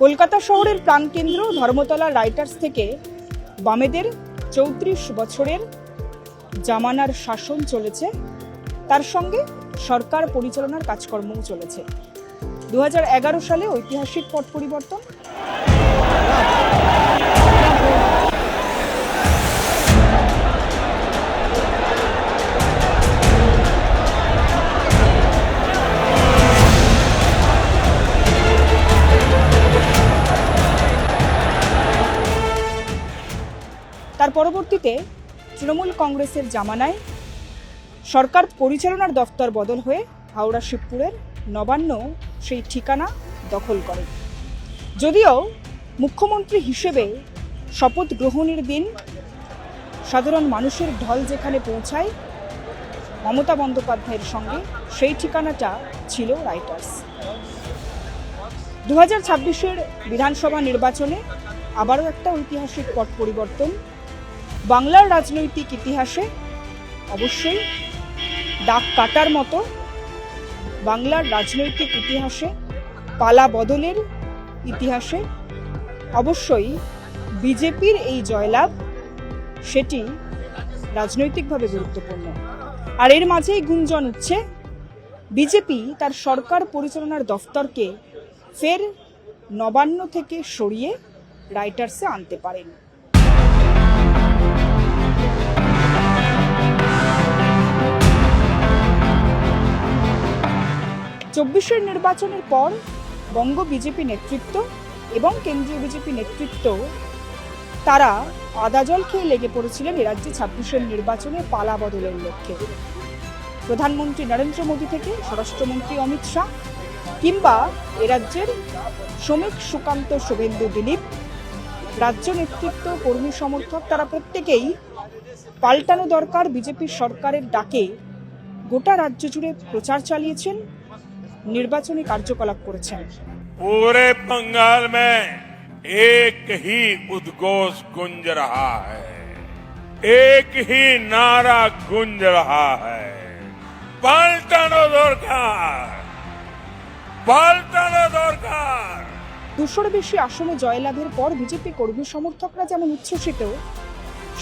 কলকাতা শহরের প্রাণকেন্দ্র ধর্মতলা রাইটার্স থেকে বামেদের ৩৪ বছরের জামানার শাসন চলেছে, তার সঙ্গে সরকার পরিচালনার কাজকর্মও চলেছে। ২০১১ সালে ঐতিহাসিক পট পরিবর্তন, তার পরবর্তীতে তৃণমূল কংগ্রেসের জামানায় সরকার পরিচালনার দফতর বদল হয়ে হাওড়া শিবপুরের নবান্ন সেই ঠিকানা দখল করে। যদিও মুখ্যমন্ত্রী হিসেবে শপথ গ্রহণের দিন সাধারণ মানুষের ঢল যেখানে পৌঁছায়, মমতা বন্দ্যোপাধ্যায়ের সঙ্গে সেই ঠিকানাটা ছিল রাইটার্স। 2026-এর বিধানসভা নির্বাচনে আবারও একটা ঐতিহাসিক পট পরিবর্তন। বাংলার রাজনৈতিক ইতিহাসে অবশ্যই দাগ কাটার মতো, বাংলার রাজনৈতিক ইতিহাসে পালা বদলের ইতিহাসে অবশ্যই বিজেপির এই জয়লাভ, সেটি রাজনৈতিকভাবে গুরুত্বপূর্ণ। আর এর মাঝেই গুঞ্জন উঠছে বিজেপি তার সরকার পরিচালনার দফতরকে ফের নবান্ন থেকে সরিয়ে রাইটার্সে আনতে পারেন। চব্বিশের নির্বাচনের পর বঙ্গ বিজেপি নেতৃত্ব এবং কেন্দ্রীয় বিজেপি নেতৃত্ব তারা আদাজল খেয়ে লেগে পড়েছিলেন এ রাজ্যে 26-এর নির্বাচনে পালা বদলের লক্ষ্যে। প্রধানমন্ত্রী নরেন্দ্র মোদী থেকে স্বরাষ্ট্রমন্ত্রী অমিত শাহ কিংবা এ রাজ্যের শ্রমিক সুকান্ত শুভেন্দু দিলীপ, রাজ্য নেতৃত্ব, কর্মী সমর্থক, তারা প্রত্যেকেই পাল্টানো দরকার বিজেপির সরকারের ডাকে গোটা রাজ্য জুড়ে প্রচার চালিয়েছেন, নির্বাচনী কার্যকলাপ করেছেন। पूरे बंगाल में एक ही उद्घोष गूंज रहा है, एक ही नारा गूंज रहा है, पाल्टानो दरकार, पाल्टानो दरकार। 200-র বেশি আসনে জয়লাভের পর বিজেপি কর্মী সমর্থকরা যেমন উচ্ছ্বসিত,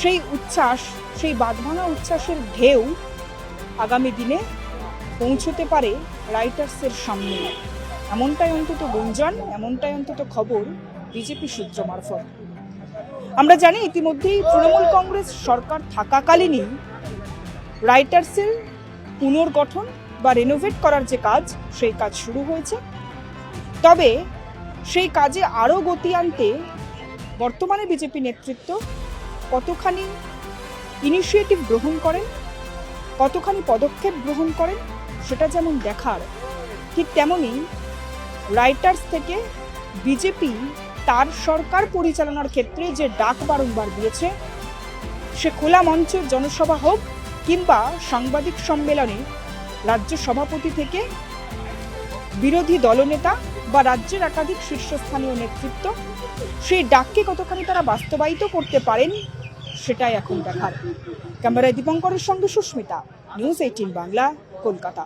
সেই উচ্ছ্বাস, সেই বাঁধভাঙা উচ্ছ্বাসের ঢেউ আগামী দিনে পৌঁছতে পারে রাইটার্সের সামনে, এমনটাই অন্তত গুঞ্জন, এমনটাই অন্তত খবর বিজেপি সূত্র মারফত। আমরা জানি ইতিমধ্যেই তৃণমূল কংগ্রেস সরকার থাকাকালীনই রাইটার্সের পুনর্গঠন বা রেনোভেট করার যে কাজ, সেই কাজ শুরু হয়েছে। তবে সেই কাজে আরও গতি আনতে বর্তমানে বিজেপি নেতৃত্ব কতখানি ইনিশিয়েটিভ গ্রহণ করেন, কতখানি পদক্ষেপ গ্রহণ করেন, সেটা যেমন দেখার, ঠিক তেমনি রাইটার্স থেকে বিজেপি তার সরকার পরিচালনার ক্ষেত্রে যে ডাক বারংবার দিয়েছে, সে খোলা মঞ্চের জনসভা হোক কিংবা সাংবাদিক সম্মেলনে রাজ্য সভাপতি থেকে বিরোধী দলনেতা বা রাজ্যের একাধিক শীর্ষস্থানীয় নেতৃত্ব, সেই ডাককে কতখানি তারা বাস্তবায়িত করতে পারেন, সেটাই এখন দেখার। ক্যামেরায় দীপঙ্করের সঙ্গে সুস্মিতা, নিউজ 18 বাংলা, কলকাতা।